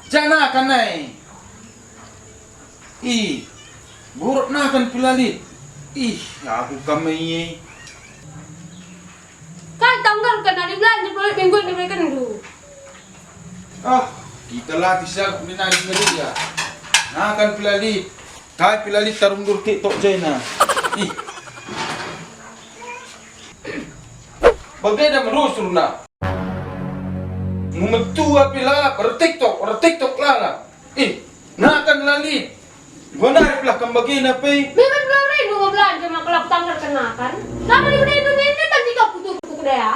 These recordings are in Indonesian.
Jana kan nai, buruk na kan pilalit, aku kamay Kan tanggal kan ada belanja proyek minggu ini mereka dulu. kita latih siap minari sendiri ya. Na kan pilalit, kai pilalit tarung durke tok Jana, Bagay merus na. Mumetua pila per TikTok lala. Nakan lali. Benar pula kembagi na pe. Memang belum nih dua belanja maklap tanggal kenakan. Nama di mana itu ini kan jika butuh ya.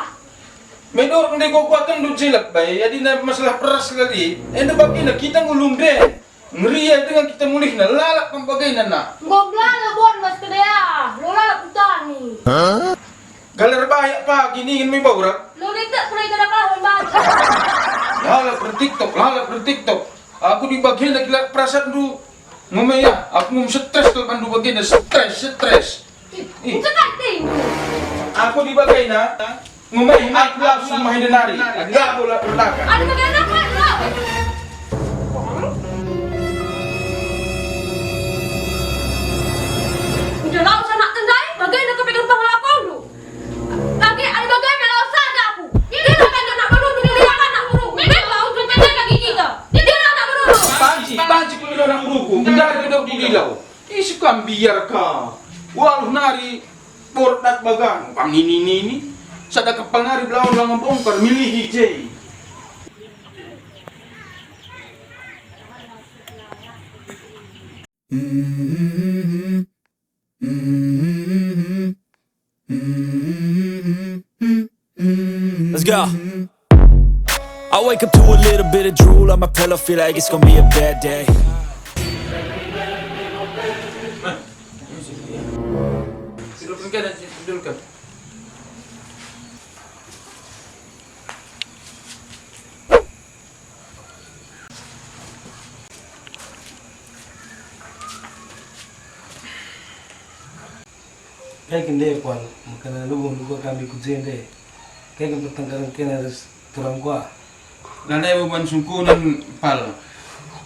Medor kundi ko kuatan du cilak bay. Jadi na masalah peras lali. Endo bagi na kita ngulung deh. Ngeriya dengan kita mulih na lalak kembagi na. Goblan bon mas kedaya. Lola putani. Galer bayak pa gini ingin may baurak. Lo tidak pernah kada kalah baca. Lala per TikTok. Aku di bagian na gila perasaan du. Ngumaya, aku mau stres kalau pandu bagian na stres. Cekating. Aku di bagian na ngumaya aku langsung main denari. Agak bola perlakan. Ada bagian apa lo? Udah lau sana tendai, bagian nak pegang pengelakon lu. Lagi ada bagian yang lau sana aku. Ini bagian nak baru pilihan anak buru. Memang lau tunjuk lagi kita. Ini anak buru. Panci ko ilo ng grupo. Hindi daw dilaw. Isi kang biyar ka. Walau nari portat bagang. Panginini. Sada kapal nari belawan lang ang bongkar. Milihi jay. Let's go. I wake up to a little bit of drool on my pillow, feel like it's gonna be a bad day. Silupin ka na, sidul ka. Kayak gini pal, makanya lu kami kucing deh. Kayak pertengkaran kena harus turang gua. Lanai bo bansungkunan pal.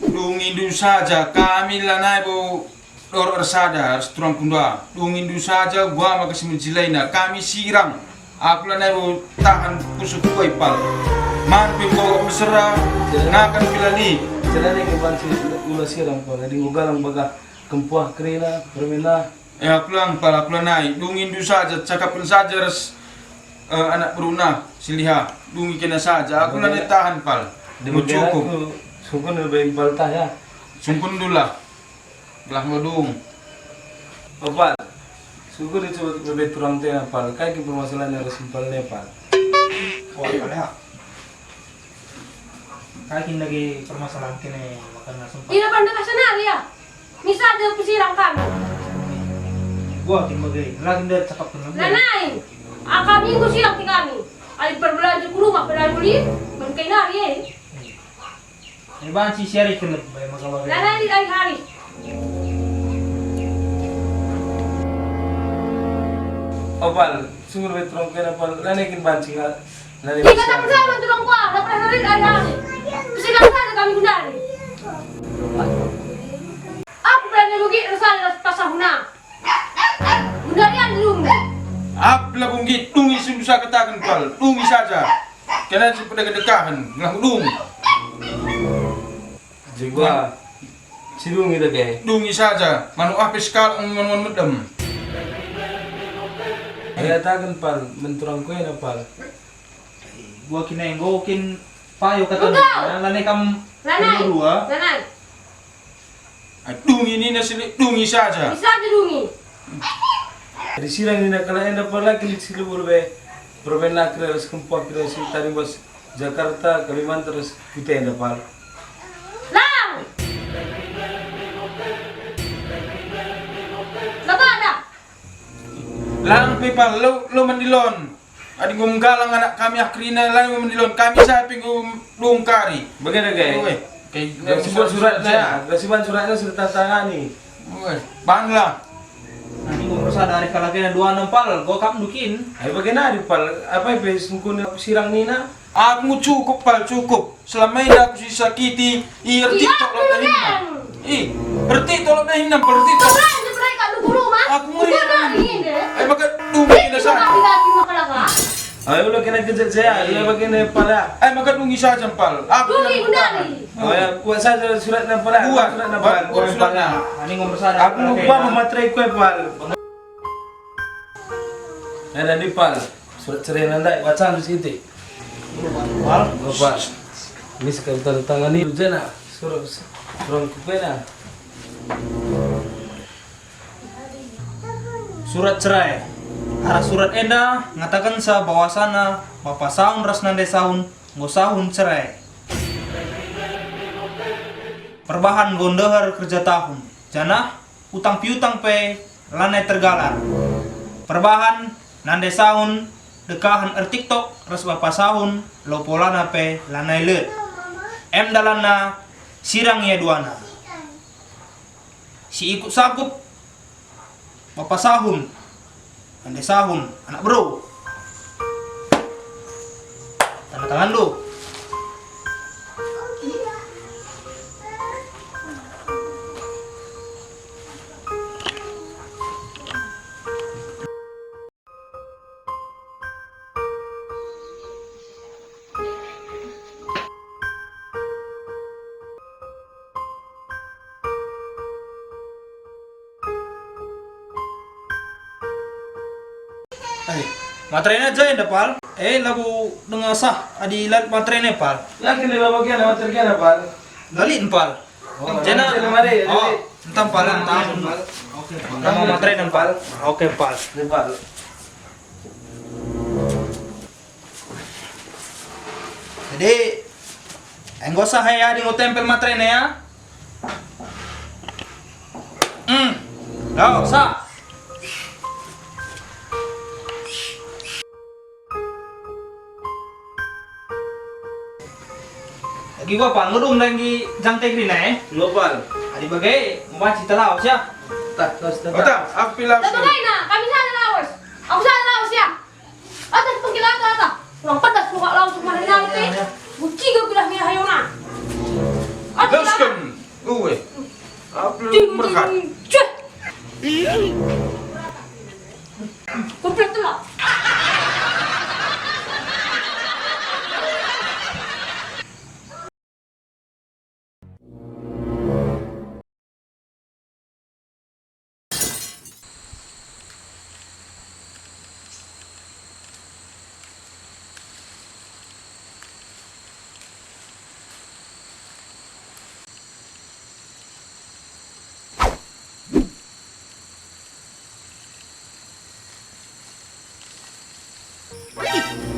Dungin saja kami lanai bo dor ersada harus turang kunda. Dungin saja gua makasih menjilaina kami sirang. Aku lanai bo tahan kusuk kuai pal. Man pimbo mesra nakan pilali. Jalan yang banci ulah sirang pal. Jadi gua galang baga kempuah kerina permina. Aku lang pal aku lanai. Dungin saja cakapin saja res anak beruna siliha dungi kena saja. Aku lanai tahan pal. Mau cukup. Sungkun lebih baltah ya. Sungkun dulu lah. Belah modung. Opal, sungkun itu lebih turang teh pal. Kayak permasalahan yang simpel Nepal. Oh iya ya. Kayak lagi permasalahan kene makan sumpah. Tidak pandai kasana ya. Misal dia pesirang kami. Gua kimbagai lagi dari cakap dengan dia. Lanai. Kami itu sirang ti kami. Ay berbelanja ke rumah beli mungkin hari ya. Ini banci share kelab bay magawa. Lanai di hari. Opal, sungguh lebih turang kena pal. Lanekin banci nggak? Kita tak bersama tukang kuah, tak pernah hari. Pesirang saja kami gundari. Aku berani rugi resal pasahuna. Gundarian di rumah. Apla bungi dungi susah katakan pal. Dungi saja. Kena pada kedekahan. Ngelah dung. Juga sidung itu kayak. Dungi saja. Manu apis kal manu medem. Ayat akan pal, menturang kue na pal. Gua kinain gua kin payo kata Enggak. lanai kam Lanai. dua. Lanai. Dungi ini nasi dungi saja. Bisa aja dungi. Di sirang ni nak kala enda pala kilik silu berbe nak kira kempuak kira si tadi bos Jakarta Kalimantan terus kita enda pal. Lang! Labada! Lang pipal, lo mandilon. Adi gumgalang anak kami akrina lang mandilon. Kami sa pingum lungkari. Bagaimana guys? Kayak Gasiban suratnya, gasiban suratnya sudah tangani. Bangla. Ani ngomong dari kalagay na 2 pal, go kap nukin. Ay bagaimana di pal? Apa yang sungkun sirang nina? Aku cukup pal, cukup. Selama ini aku disakiti, irti tolong dah hinam. Erti tolong dah hinam, erti tolong. Wala, hindi pala ikaw guru ma. Aku ngeri. Ikaw na rin eh. Ay maka dungi na sa. Lagi makalaga. Ay ulo kena kerja saya, dia bagaimana pala? Ay maka dungi saja pal. Aku Dungi undari. Oh ya, buat saja surat na pala. Buat. Surat na pala. Buat surat na. Ani ngomong dari Aku lupa mematrai kue pal. Ada di pal. Surat cerai nanda bacaan di situ. pal. Bapak. Ini sekarang tanda tangan ini jana. Suruh kupena. Surat cerai. Arah surat enda ngatakan sa bahwasana bapak sahun ras nande sahun ngosahun cerai. Perbahan gondehar kerja tahun. Jana utang piutang pe lanai tergalar. Perbahan nande sahun dekahan TikTok ras bapak sahun lopolana pe lanai leut. Em dalana sirang ya duana. Si ikut sakup bapak sahun nande sahun anak bro. Tanda tangan lu. Matrena aja yang dapal. Lagu dengan sah adi lat matrena pal. Yakin lima bagian lewat terkian pal. Lalin pal. Jena. Oh, entam pal entam. Nama matrena pal. Oke pal. Pal. Jadi enggak usah ya di tempel matrena ya. Gak usah. Lagi gua pal ngudung lagi jang tegri na Lo pal. Adi bagai mau cita laos ya. Tak, terus Ota, aku pilih. Tatugay na, kami sana lawas. Ako sana lawas ya. Atas pagkilata ata. Kurang padas suka lawas sa marinang te. Bukiga bilah niya hayo na. Laskan. Uwe. Aku merhat. Cih. Komplit lah.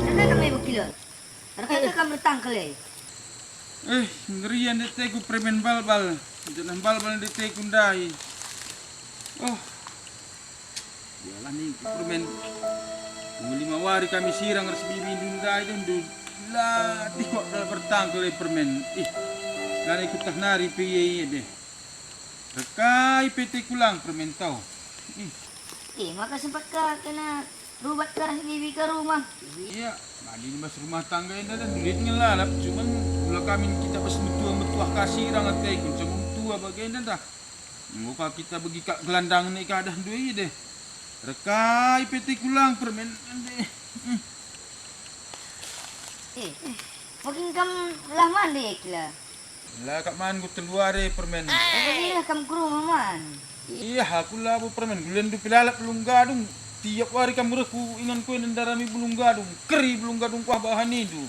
Ada kami berkilon. Ada kami tangkel eh. Ngerian dete ku premen balbal. Jangan balbal dete kundai. Oh. Yalah nih premen. Lima wari kami sirang harus bibi dundai dan lah kok bertangkel permen. Lani kutah nari piye deh. Rekai PT kulang permen tau. Maka sempat kena rubat ke bibi ke rumah. Iya, mandi mas rumah tangga ini dan duit ngelalap. Cuman kalau kami kita pas betua kasih orang atai kuncang tua bagaimana dah. Muka kita bagi kak gelandang ni keadaan duit deh. Rekai PT kulang permen deh. Mungkin kamu lah mandi kila. Lah kak man ku keluar deh permen. Beginilah kamu ke rumah man. Iya, aku lah bu permen. Gulen du pilalap belum gadung. Tiap hari kamu reku ingan kue nendarami belum gadung. Keri belum gadung kuah bahan itu.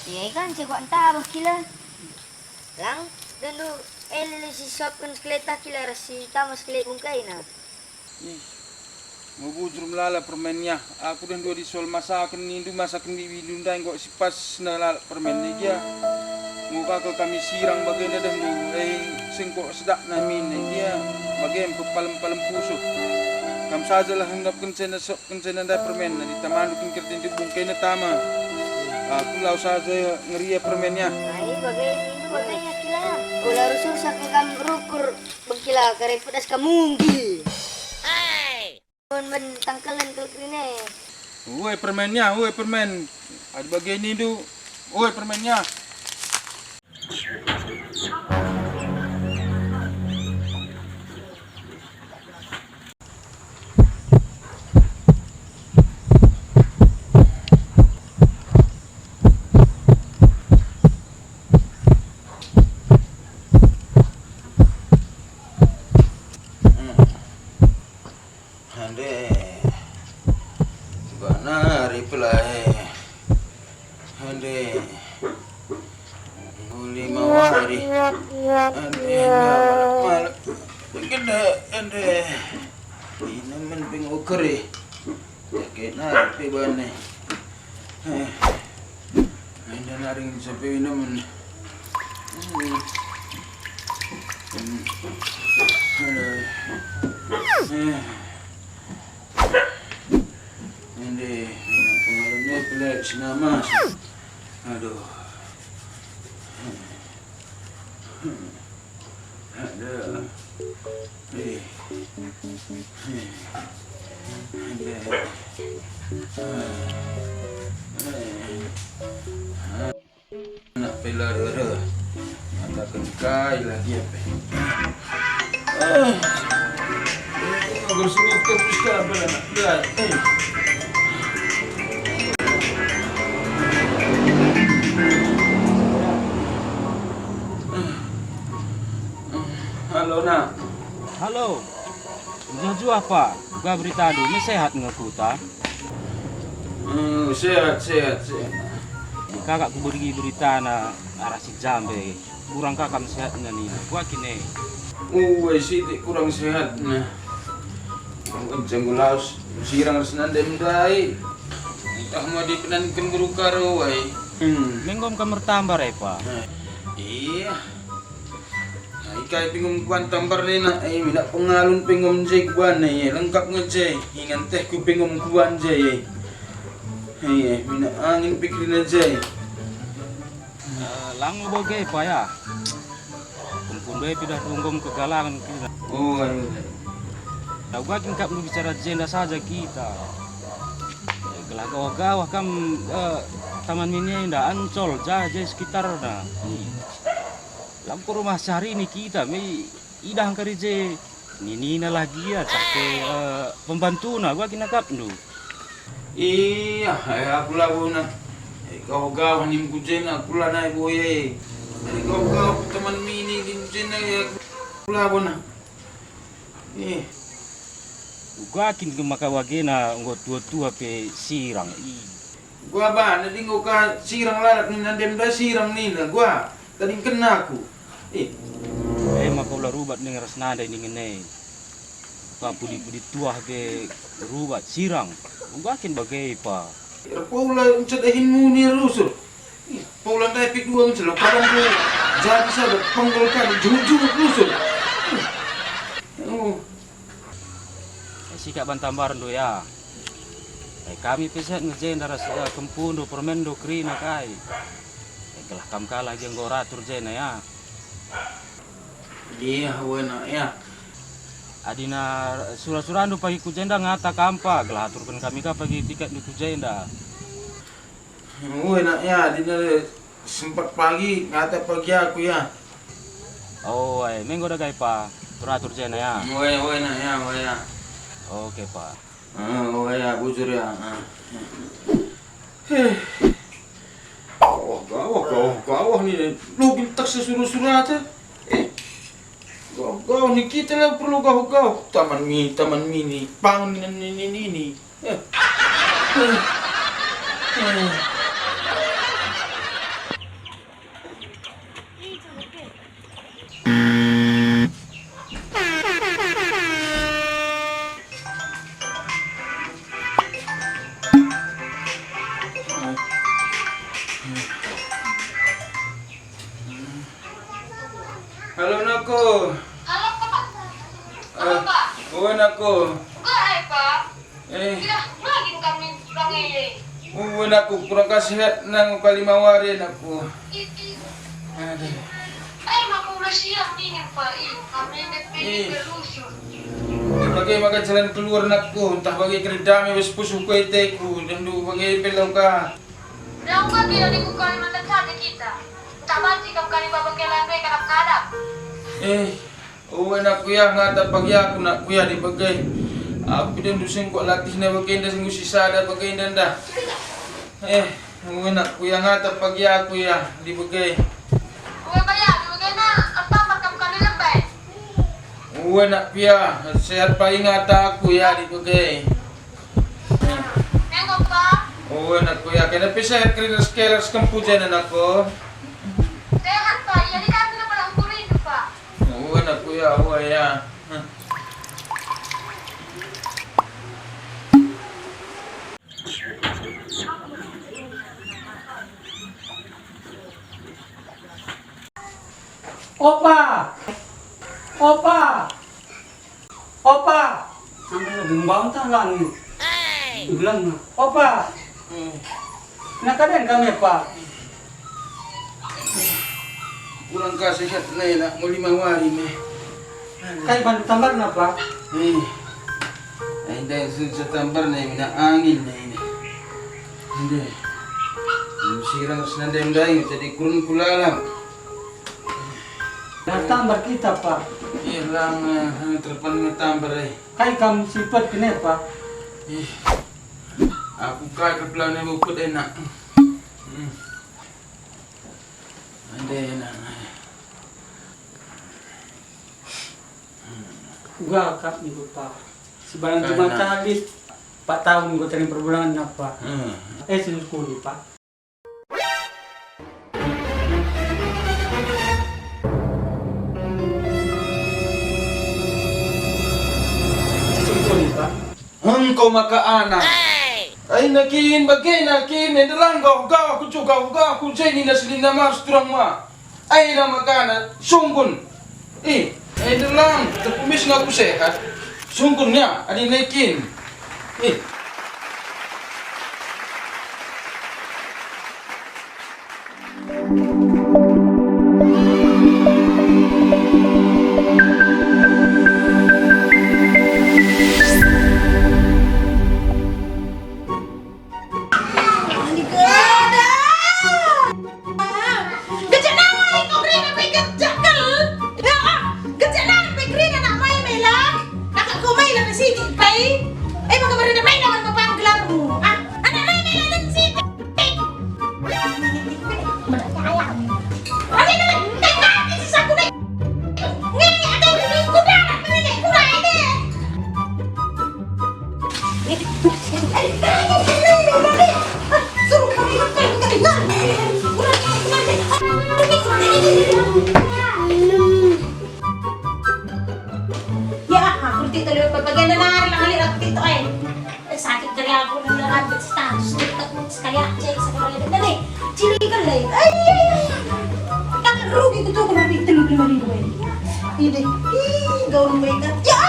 Iya kan cekok entah abah kila. Lang dan lu lele si sopkan skeleta kila rasi tamas kile kungkai na. Mubujur melala permennya. Aku dan dua disol masakan nindu masakan bibi lundai kok sipas nala permennya dia. Muka ke kami sirang bagian dan du. Singkok sedak namin dia. Bagian pepalem-palem pusuh. Kam saja lah hendak kencena dah permen. Di taman dukin kertin di bungkai na tama. Aku lau saja ngeria permennya. Ay, bagay kila. Ulah rusuh sa kam rukur bagkila kare pedas kamunggi. Men tangkalan ke krine. Woi permennya, woi permen. Ada bagian ini du. Woi permennya. Inaman pingukuri. Sakit na piban ni. Hindi na rin sa pinaman. Hindi, pinapamalan niya pala sinamas. Aduh. Ada. Nak pela rara. Mata kengkai lagi apa? Agar semua terus apa nak lihat? Halo nak. Halo, Jaju apa? Gua berita dulu, ini sehat nggak kuta? Sehat. Kakak ku beri berita na arah si Jambe, kurang kakak sehatnya nih. Gua kini. Sih kurang sehat nah. Kencang gulaus, sirang senandem dai. Entah mau dipenankan guru karo wai. Menggom kamar tambah repa. Iya. Ikai pingum kuan tambar lena mina pengalun pingum jay kuan lengkap ngejay ingan teh ku pingum kuan jay mina angin pikirin jay Lang bagai pa ya. Kumpul deh pindah tunggom kegalangan kita. Oh ayo. Nah, gua kingkap lu bicara jenda saja kita. Gelah gawah kam taman mini ndak ancol jaja sekitar dah. Lampu rumah sehari ini kita idang kerja nina lagi ya cake pembantu na gua kena kap nu. Iya, aku lah na. Kau nim kujen aku lah naik boye. Kau teman mini di kujen aku lah na. Gua kin ke maka wagena nggot tua pe sirang. Gua nanti ngau ka sirang lah nandem dah sirang nina gua. Tadi kena aku. Maka ulah rubat dengan rasnada ini ngene. Ka pudi tua be rubat sirang. Gua kin bagai pa. Paula uncadahin mo ni Rusul. Paula tayo pigduang sila. Parang ko jadi sa panggolkan. Jumuk Rusul. Sikap bantambaran do ya. Kami peset ngejen daras kempundo permendo krina kai. Kelah kam kalah jeung goratur jena ya. Iya, wena ya. Adina surah-surah pagi kujenda ngata kampa gelaturkan kami ka pagi tiket di kujenda. Wena ya, dina sempat pagi ngata pagi aku ya. Oh, menggo dah pa turatur jena ya. Wena ya, wena. Oke, Pak. Ya, bujur ya. Gawah nih. Lu bintak sesuruh-suruh aja. Gawah nih kita lah perlu gawah. Taman mini. Pangan ini. Uwan ako. Ay, pa. Eh, Lagi kami pangili. uwan ako. Kurang kasihat ng kalimawarin ako. Aduh. Ay, makuha siya. Tingin pa. Kami nagpiling kalusyo. Bagai makan jalan keluar nakku, entah bagai keredami wis pusuh ko iteku, dan du bagai pelau ka. Daw ba kaya di ko Kalimantan saja kita? Tak banci kamu kali babangkelan we kadap-kadap. Uwan aku ya ngata pagi aku nak kuya di bagai. Aku dan dusin kok latih na bagai nda sing sisa ada bagai nda. Uwan aku ya ngata pagi aku ya di bagai. Uwe bayar, di bagana, apa kamu kali lembay? Uwan nak pia, sehat pa ingata aku ya di bagai. Nengok pa. Uwan aku ya kena pisah krinas kelas kempujanan aku. Sehat pa, iya di kami na palang kurin pa. Uwan aku ya, uwan ya. Opa! Opa! Opa! Sampai gembang tak langit. Bilang, Opa! Nakadain kami, Pak. Kurang kasihat na yun, mo 5 wari me. Kay bantu tambar na, Pak. Ay dahil sa tambar na yun, angin na yun. Hindi. Sirang sa nandayang dayo, jadi kurun kulalam. Natambar kita, Pak. Ilang terpan ng tambar ay. Kay kam sifat kene, Pak. Aku kaya kapelaw na bukod ay na. Hindi na. gua kap ni Pak. Sebarang cuma habis 4 tahun gua terima perbulangan na, Pak. Sinus kuli, Pak. Pak. Kau maka-anak. Ay nakin bagay nakin nedalang gau aku juga aku jadi naslin nama strong ma. Ay na makana sunggun. Nedalang terpumis ngaku sehat. Sunggunnya adi naikin. Sakit dari aku dan rambut status sekali aja sekali lagi dari cili kelai kan rugi itu tuh kalau bikin 5.000 ini gaun mereka ya